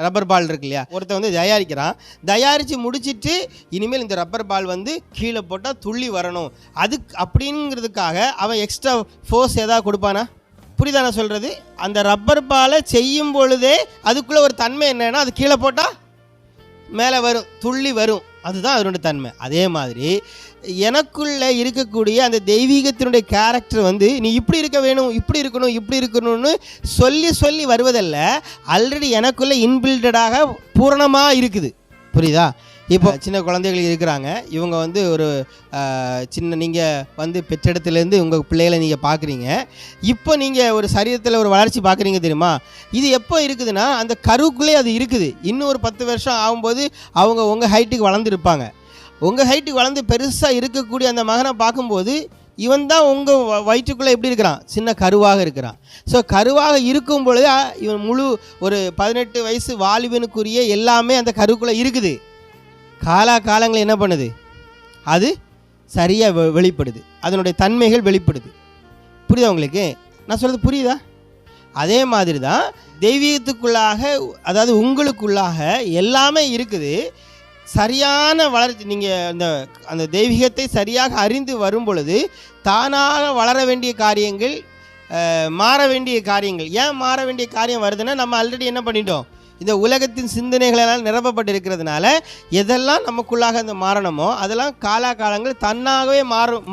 Rubber பால் இருக்கு இல்லையா, ஒருத்தன் வந்து தயாரித்து முடிச்சுட்டு இனிமேல் இந்த ரப்பர் பால் வந்து கீழே போட்டால் துள்ளி வரணும் அப்படிங்கிறதுக்காக அவன் எக்ஸ்ட்ரா ஃபோர்ஸ் ஏதாவது கொடுப்பானா? புரியுதா நான் சொல்கிறது? அந்த ரப்பர் பாலை செய்யும் பொழுதே அதுக்குள்ளே ஒரு தன்மை என்னன்னா, அது கீழே போட்டால் மேலே வரும், துள்ளி வரும். அதுதான் அதனுடைய தன்மை. அதே மாதிரி எனக்குள்ளே இருக்கக்கூடிய அந்த தெய்வீகத்தினுடைய கேரக்டர் வந்து நீ இப்படி இருக்க வேணும், இப்படி இருக்கணும், இப்படி இருக்கணும்னு சொல்லி சொல்லி வருவதல்ல, ஆல்ரெடி எனக்குள்ளே இன்பில்டடாக பூரணமாக இருக்குது. புரியுதா? இப்போ சின்ன குழந்தைகள் இருக்கிறாங்க, இவங்க வந்து ஒரு சின்ன நீங்கள் வந்து பெற்றெடுத்துலேருந்து உங்கள் பிள்ளைகளை நீங்கள் பார்க்குறீங்க. இப்போ நீங்கள் ஒரு சரீரத்தில் ஒரு வளர்ச்சி பார்க்குறீங்க தெரியுமா? இது எப்போ இருக்குதுன்னா அந்த கருவுக்குள்ளே அது இருக்குது. இன்னும் ஒரு 10 வருஷம் ஆகும்போது அவங்க உங்கள் ஹைட்டுக்கு வளர்ந்துருப்பாங்க. உங்கள் ஹைட்டுக்கு வளர்ந்து பெருசாக இருக்கக்கூடிய அந்த மகனை பார்க்கும்போது இவன் தான் உங்கள் வயிற்றுக்குள்ளே எப்படி இருக்கிறான்? சின்ன கருவாக இருக்கிறான். ஸோ கருவாக இருக்கும் பொழுது இவன் முழு ஒரு 18 வயசு வாலிபனுக்குரிய எல்லாமே அந்த கருவுக்குள்ளே இருக்குது. காலங்கள் என்ன பண்ணுது? அது சரியாக வெளிப்படுது, அதனுடைய தன்மைகள் வெளிப்படுது. புரியுதா உங்களுக்கு? நான் சொல்கிறது புரியுதா? அதே மாதிரி தான் தெய்வீகத்துக்குள்ளாக, அதாவது உங்களுக்குள்ளாக எல்லாமே இருக்குது. சரியான வளர்ச்சி, நீங்கள் அந்த தெய்வீகத்தை சரியாக அறிந்து வரும் பொழுது தானாக வளர வேண்டிய காரியங்கள், மாற வேண்டிய காரியங்கள். ஏன் மாற வேண்டிய காரியம் வருதுன்னா, நம்ம ஆல்ரெடி என்ன பண்ணிட்டோம்? இந்த உலகத்தின் சிந்தனைகளால் நிரப்பப்பட்டிருக்கிறதுனால எதெல்லாம் நமக்குள்ளாக இந்த மாறணுமோ அதெல்லாம் காலங்கள் தன்னாகவே மாறும்.